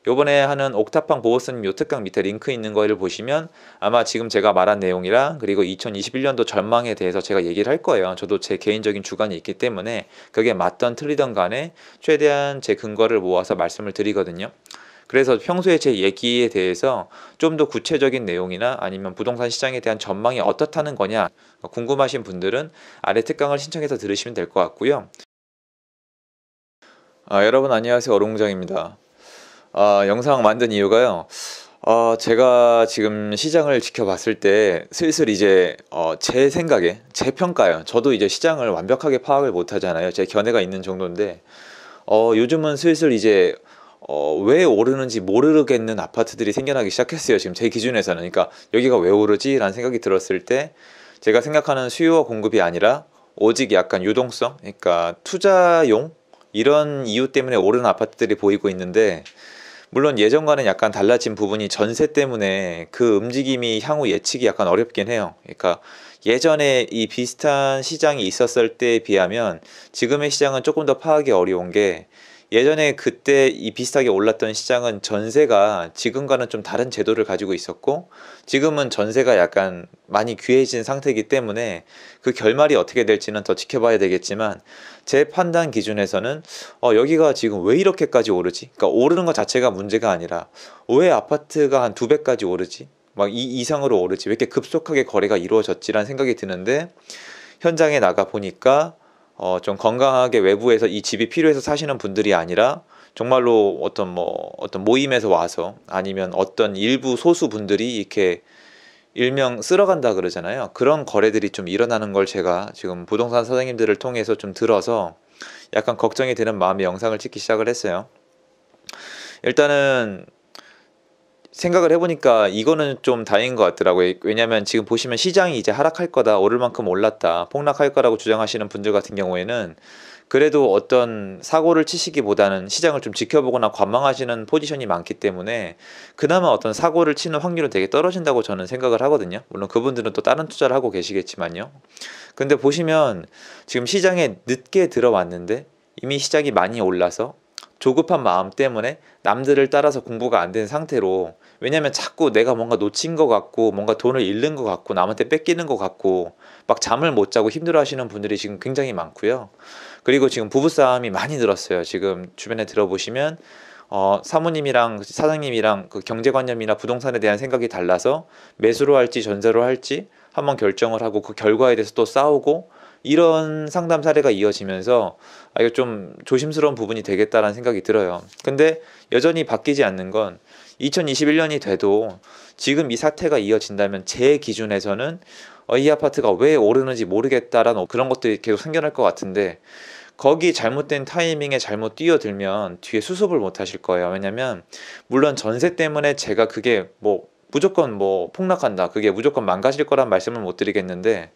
요번에 하는 옥탑방 보호스님 요 특강 밑에 링크 있는 거를 보시면 아마 지금 제가 말한 내용이랑 그리고 2021년도 전망에 대해서 제가 얘기를 할 거예요. 저도 제 개인적인 주관이 있기 때문에 그게 맞던 틀리던 간에 최대한 제 근거를 모아서 말씀을 드리거든요. 그래서 평소에 제 얘기에 대해서 좀 더 구체적인 내용이나 아니면 부동산 시장에 대한 전망이 어떻다는 거냐 궁금하신 분들은 아래 특강을 신청해서 들으시면 될 것 같고요. 여러분 안녕하세요. 어롱장입니다. 영상 만든 이유가요. 제가 지금 시장을 지켜봤을 때 슬슬 이제 제 생각에 제 평가요. 저도 이제 시장을 완벽하게 파악을 못 하잖아요. 제 견해가 있는 정도인데 요즘은 슬슬 이제 왜 오르는지 모르겠는 아파트들이 생겨나기 시작했어요. 지금 제 기준에서는. 그러니까 여기가 왜 오르지? 라는 생각이 들었을 때 제가 생각하는 수요와 공급이 아니라 오직 약간 유동성, 그러니까 투자용 이런 이유 때문에 오르는 아파트들이 보이고 있는데, 물론 예전과는 약간 달라진 부분이 전세 때문에 그 움직임이 향후 예측이 약간 어렵긴 해요. 그러니까 예전에 이 비슷한 시장이 있었을 때에 비하면 지금의 시장은 조금 더 파악이 어려운 게, 예전에 그때 이 비슷하게 올랐던 시장은 전세가 지금과는 좀 다른 제도를 가지고 있었고, 지금은 전세가 약간 많이 귀해진 상태이기 때문에 그 결말이 어떻게 될지는 더 지켜봐야 되겠지만, 제 판단 기준에서는 여기가 지금 왜 이렇게까지 오르지? 그러니까 오르는 것 자체가 문제가 아니라 왜 아파트가 한 두 배까지 오르지? 막 이 이상으로 오르지? 왜 이렇게 급속하게 거래가 이루어졌지라는 생각이 드는데, 현장에 나가 보니까 좀 건강하게 외부에서 이 집이 필요해서 사시는 분들이 아니라 정말로 어떤 모임에서 와서, 아니면 어떤 일부 소수 분들이 이렇게 일명 쓸어간다 그러잖아요. 그런 거래들이 좀 일어나는 걸 제가 지금 부동산 사장님들을 통해서 좀 들어서 약간 걱정이 되는 마음에 영상을 찍기 시작을 했어요. 일단은 생각을 해보니까 이거는 좀 다행인 것 같더라고요. 왜냐면 지금 보시면 시장이 이제 하락할 거다, 오를 만큼 올랐다, 폭락할 거라고 주장하시는 분들 같은 경우에는 그래도 어떤 사고를 치시기보다는 시장을 좀 지켜보거나 관망하시는 포지션이 많기 때문에 그나마 어떤 사고를 치는 확률은 되게 떨어진다고 저는 생각을 하거든요. 물론 그분들은 또 다른 투자를 하고 계시겠지만요. 근데 보시면 지금 시장에 늦게 들어왔는데 이미 시작이 많이 올라서 조급한 마음 때문에 남들을 따라서 공부가 안 된 상태로, 왜냐면 자꾸 내가 뭔가 놓친 것 같고 뭔가 돈을 잃는 것 같고 남한테 뺏기는 것 같고 막 잠을 못 자고 힘들어 하시는 분들이 지금 굉장히 많고요. 그리고 지금 부부싸움이 많이 늘었어요. 지금 주변에 들어보시면 사모님이랑 사장님이랑 그 경제관념이나 부동산에 대한 생각이 달라서 매수로 할지 전세로 할지 한번 결정을 하고 그 결과에 대해서 또 싸우고, 이런 상담 사례가 이어지면서 이거 좀 조심스러운 부분이 되겠다라는 생각이 들어요. 근데 여전히 바뀌지 않는 건 2021년이 돼도 지금 이 사태가 이어진다면 제 기준에서는 이 아파트가 왜 오르는지 모르겠다라는 그런 것들이 계속 생겨날 것 같은데, 거기 잘못된 타이밍에 잘못 뛰어들면 뒤에 수습을 못 하실 거예요. 왜냐면 물론 전세 때문에 제가 그게 뭐 무조건 뭐 폭락한다, 그게 무조건 망가질 거란 말씀을 못 드리겠는데,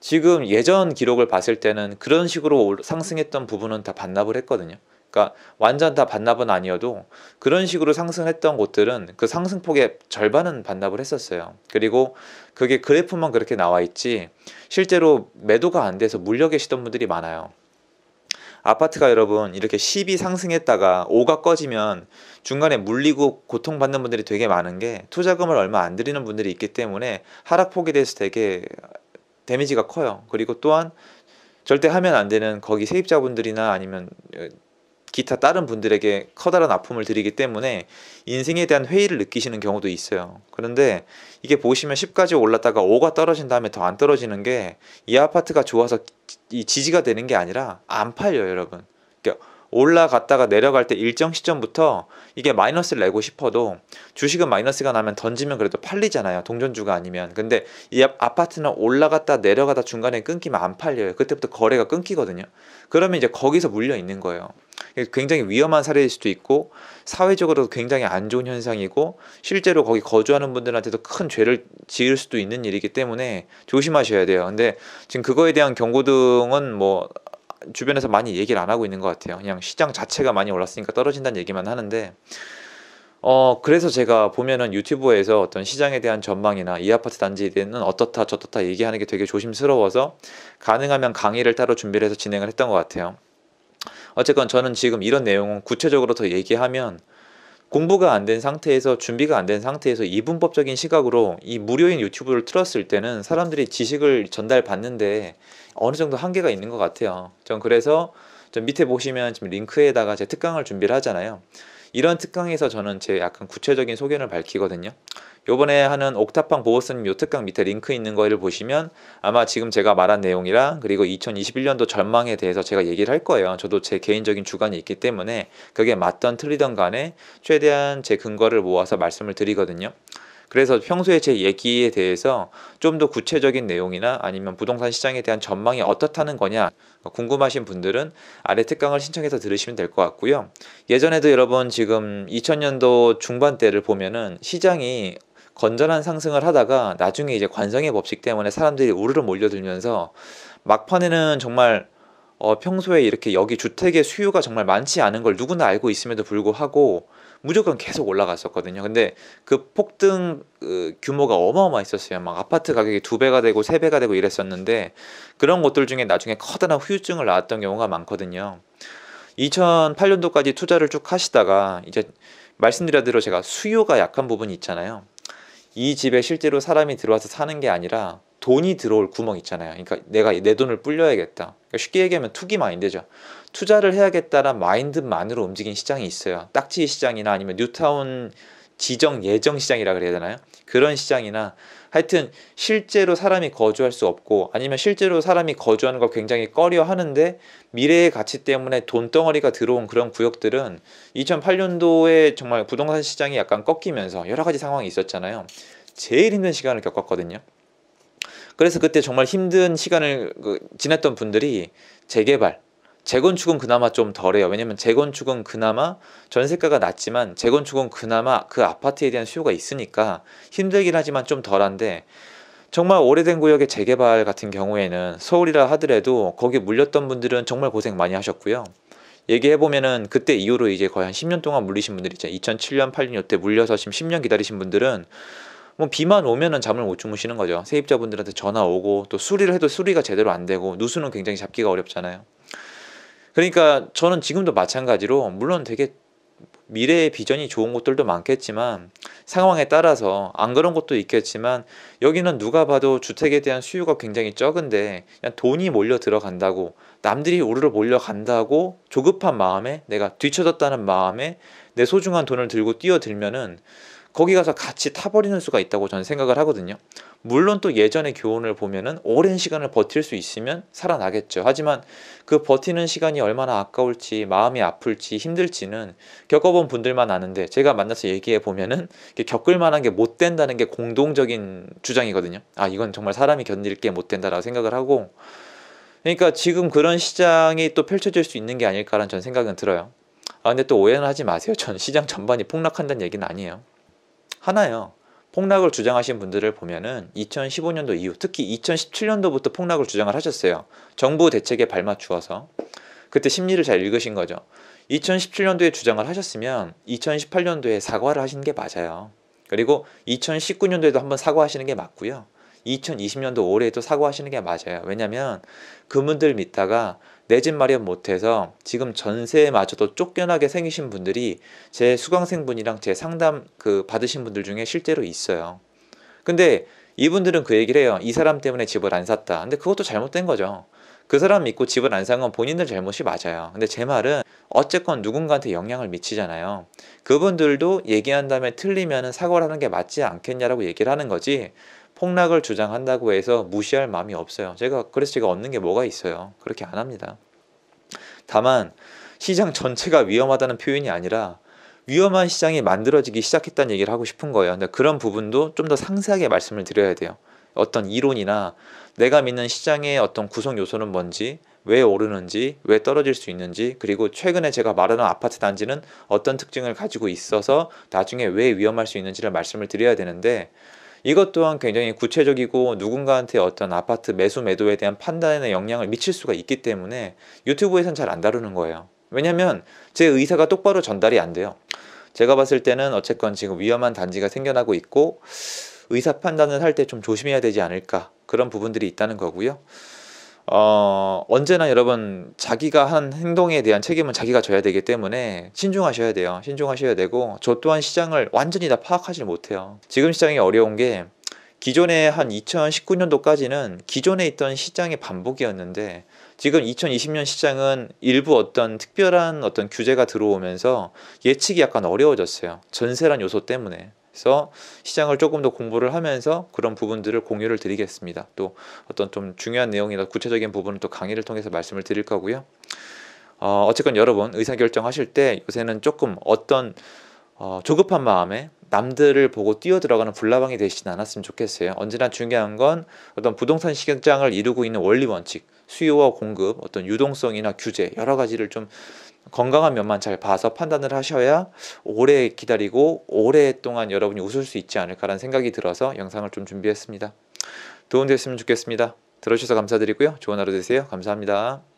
지금 예전 기록을 봤을 때는 그런 식으로 상승했던 부분은 다 반납을 했거든요. 그러니까 완전 다 반납은 아니어도 그런 식으로 상승했던 곳들은 그 상승폭의 절반은 반납을 했었어요. 그리고 그게 그래프만 그렇게 나와 있지 실제로 매도가 안 돼서 물려 계시던 분들이 많아요. 아파트가 여러분 이렇게 10이 상승했다가 5가 꺼지면 중간에 물리고 고통받는 분들이 되게 많은 게, 투자금을 얼마 안 들이는 분들이 있기 때문에 하락폭에 대해서 되게 데미지가 커요. 그리고 또한 절대 하면 안 되는, 거기 세입자분들이나 아니면 기타 다른 분들에게 커다란 아픔을 드리기 때문에 인생에 대한 회의를 느끼시는 경우도 있어요. 그런데 이게 보시면 10까지 올랐다가 5가 떨어진 다음에 더 안 떨어지는 게, 이 아파트가 좋아서 이 지지가 되는 게 아니라 안 팔려요, 여러분. 그러니까 올라갔다가 내려갈 때 일정 시점부터 이게 마이너스를 내고 싶어도, 주식은 마이너스가 나면 던지면 그래도 팔리잖아요, 동전주가 아니면. 근데 이 아파트는 올라갔다 내려가다 중간에 끊기면 안 팔려요. 그때부터 거래가 끊기거든요. 그러면 이제 거기서 물려 있는 거예요. 굉장히 위험한 사례일 수도 있고 사회적으로도 굉장히 안 좋은 현상이고, 실제로 거기 거주하는 분들한테도 큰 죄를 지을 수도 있는 일이기 때문에 조심하셔야 돼요. 근데 지금 그거에 대한 경고등은 뭐 주변에서 많이 얘기를 안 하고 있는 것 같아요. 그냥 시장 자체가 많이 올랐으니까 떨어진다는 얘기만 하는데, 그래서 제가 보면은 유튜브에서 어떤 시장에 대한 전망이나 이 아파트 단지에 대해서는 어떻다 저떻다 얘기하는 게 되게 조심스러워서 가능하면 강의를 따로 준비를 해서 진행을 했던 것 같아요. 어쨌건 저는 지금 이런 내용은 구체적으로 더 얘기하면 공부가 안 된 상태에서 준비가 안 된 상태에서 이분법적인 시각으로 이 무료인 유튜브를 틀었을 때는 사람들이 지식을 전달받는데 어느 정도 한계가 있는 것 같아요. 전 그래서 좀 밑에 보시면 지금 링크에다가 제 특강을 준비를 하잖아요. 이런 특강에서 저는 제 약간 구체적인 소견을 밝히거든요. 요번에 하는 옥탑방 보호스님 요 특강 밑에 링크 있는 거를 보시면 아마 지금 제가 말한 내용이랑 그리고 2021년도 전망에 대해서 제가 얘기를 할 거예요. 저도 제 개인적인 주관이 있기 때문에 그게 맞던 틀리던 간에 최대한 제 근거를 모아서 말씀을 드리거든요. 그래서 평소에 제 얘기에 대해서 좀 더 구체적인 내용이나 아니면 부동산 시장에 대한 전망이 어떻다는 거냐 궁금하신 분들은 아래 특강을 신청해서 들으시면 될 것 같고요. 예전에도 여러분 지금 2000년도 중반대를 보면은 시장이 건전한 상승을 하다가 나중에 이제 관성의 법칙 때문에 사람들이 우르르 몰려들면서 막판에는 정말 평소에 이렇게 여기 주택의 수요가 정말 많지 않은 걸 누구나 알고 있음에도 불구하고 무조건 계속 올라갔었거든요. 근데 그 폭등 규모가 어마어마했었어요. 막 아파트 가격이 2배가 되고 3배가 되고 이랬었는데 그런 것들 중에 나중에 커다란 후유증을 낳았던 경우가 많거든요. 2008년도까지 투자를 쭉 하시다가 이제 말씀드린 대로 제가 수요가 약한 부분이 있잖아요. 이 집에 실제로 사람이 들어와서 사는 게 아니라 돈이 들어올 구멍 있잖아요. 그러니까 내가 내 돈을 불려야겠다. 그러니까 쉽게 얘기하면 투기 마인드죠. 투자를 해야겠다는 마인드만으로 움직인 시장이 있어요. 딱지 시장이나 아니면 뉴타운 지정 예정 시장이라 그래야 되나요? 그런 시장이나 하여튼 실제로 사람이 거주할 수 없고 아니면 실제로 사람이 거주하는 걸 굉장히 꺼려 하는데 미래의 가치 때문에 돈덩어리가 들어온 그런 구역들은 2008년도에 정말 부동산 시장이 약간 꺾이면서 여러 가지 상황이 있었잖아요. 제일 힘든 시간을 겪었거든요. 그래서 그때 정말 힘든 시간을 지냈던 분들이 재개발, 재건축은 그나마 좀 덜해요. 왜냐면 재건축은 그나마 전세가가 낮지만 재건축은 그나마 그 아파트에 대한 수요가 있으니까 힘들긴 하지만 좀 덜한데 정말 오래된 구역의 재개발 같은 경우에는 서울이라 하더라도 거기 물렸던 분들은 정말 고생 많이 하셨고요. 얘기해보면은 그때 이후로 이제 거의 한 10년 동안 물리신 분들 있잖아요. 2007년, 8년 이때 물려서 지금 10년 기다리신 분들은 뭐 비만 오면은 잠을 못 주무시는 거죠. 세입자분들한테 전화 오고 또 수리를 해도 수리가 제대로 안 되고 누수는 굉장히 잡기가 어렵잖아요. 그러니까 저는 지금도 마찬가지로 물론 되게 미래의 비전이 좋은 곳들도 많겠지만 상황에 따라서 안 그런 곳도 있겠지만 여기는 누가 봐도 주택에 대한 수요가 굉장히 적은데 그냥 돈이 몰려 들어간다고 남들이 우르르 몰려간다고 조급한 마음에 내가 뒤처졌다는 마음에 내 소중한 돈을 들고 뛰어들면은 거기 가서 같이 타버리는 수가 있다고 저는 생각을 하거든요. 물론 또 예전의 교훈을 보면은 오랜 시간을 버틸 수 있으면 살아나겠죠. 하지만 그 버티는 시간이 얼마나 아까울지 마음이 아플지 힘들지는 겪어본 분들만 아는데 제가 만나서 얘기해 보면은 겪을 만한 게 못 된다는 게 공동적인 주장이거든요. 아 이건 정말 사람이 견딜 게 못 된다라고 생각을 하고 그러니까 지금 그런 시장이 또 펼쳐질 수 있는 게 아닐까라는 전 생각은 들어요. 아 근데 또 오해는 하지 마세요. 전 시장 전반이 폭락한다는 얘기는 아니에요. 하나요. 폭락을 주장하신 분들을 보면은 2015년도 이후 특히 2017년도부터 폭락을 주장을 하셨어요. 정부 대책에 발맞추어서. 그때 심리를 잘 읽으신 거죠. 2017년도에 주장을 하셨으면 2018년도에 사과를 하시는 게 맞아요. 그리고 2019년도에도 한번 사과하시는 게 맞고요. 2020년도 올해에도 사과하시는 게 맞아요. 왜냐면 그분들 믿다가 내 집 마련 못해서 지금 전세마저도 쫓겨나게 생기신 분들이 제 수강생분이랑 제 상담 받으신 분들 중에 실제로 있어요. 근데 이분들은 그 얘기를 해요. 이 사람 때문에 집을 안 샀다. 근데 그것도 잘못된 거죠. 그 사람 믿고 집을 안 산 건 본인들 잘못이 맞아요. 근데 제 말은 어쨌건 누군가한테 영향을 미치잖아요. 그분들도 얘기한 다음에 틀리면 사과를 하는 게 맞지 않겠냐라고 얘기를 하는 거지 폭락을 주장한다고 해서 무시할 마음이 없어요. 그래서 제가 얻는 게 뭐가 있어요. 그렇게 안 합니다. 다만 시장 전체가 위험하다는 표현이 아니라 위험한 시장이 만들어지기 시작했다는 얘기를 하고 싶은 거예요. 근데 그런 부분도 좀 더 상세하게 말씀을 드려야 돼요. 어떤 이론이나 내가 믿는 시장의 어떤 구성 요소는 뭔지, 왜 오르는지, 왜 떨어질 수 있는지, 그리고 최근에 제가 말하는 아파트 단지는 어떤 특징을 가지고 있어서 나중에 왜 위험할 수 있는지를 말씀을 드려야 되는데 이것 또한 굉장히 구체적이고 누군가한테 어떤 아파트 매수 매도에 대한 판단에 영향을 미칠 수가 있기 때문에 유튜브에선 잘 안 다루는 거예요. 왜냐면 제 의사가 똑바로 전달이 안 돼요. 제가 봤을 때는 어쨌건 지금 위험한 단지가 생겨나고 있고 의사 판단을 할 때 좀 조심해야 되지 않을까 그런 부분들이 있다는 거고요. 언제나 여러분 자기가 한 행동에 대한 책임은 자기가 져야 되기 때문에 신중하셔야 돼요. 신중하셔야 되고 저 또한 시장을 완전히 다 파악하지 못해요. 지금 시장이 어려운 게 기존에 한 2019년도까지는 기존에 있던 시장의 반복이었는데 지금 2020년 시장은 일부 어떤 특별한 어떤 규제가 들어오면서 예측이 약간 어려워졌어요. 전세란 요소 때문에. 그래서 시장을 조금 더 공부를 하면서 그런 부분들을 공유를 드리겠습니다. 또 어떤 좀 중요한 내용이나 구체적인 부분은 또 강의를 통해서 말씀을 드릴 거고요. 어쨌건 여러분 의사결정하실 때 요새는 조금 어떤 조급한 마음에 남들을 보고 뛰어들어가는 불나방이 되시지 않았으면 좋겠어요. 언제나 중요한 건 어떤 부동산 시장을 이루고 있는 원리 원칙, 수요와 공급, 어떤 유동성이나 규제 여러 가지를 좀 건강한 면만 잘 봐서 판단을 하셔야 오래 기다리고 오랫동안 여러분이 웃을 수 있지 않을까라는 생각이 들어서 영상을 좀 준비했습니다. 도움됐으면 좋겠습니다. 들어주셔서 감사드리고요. 좋은 하루 되세요. 감사합니다.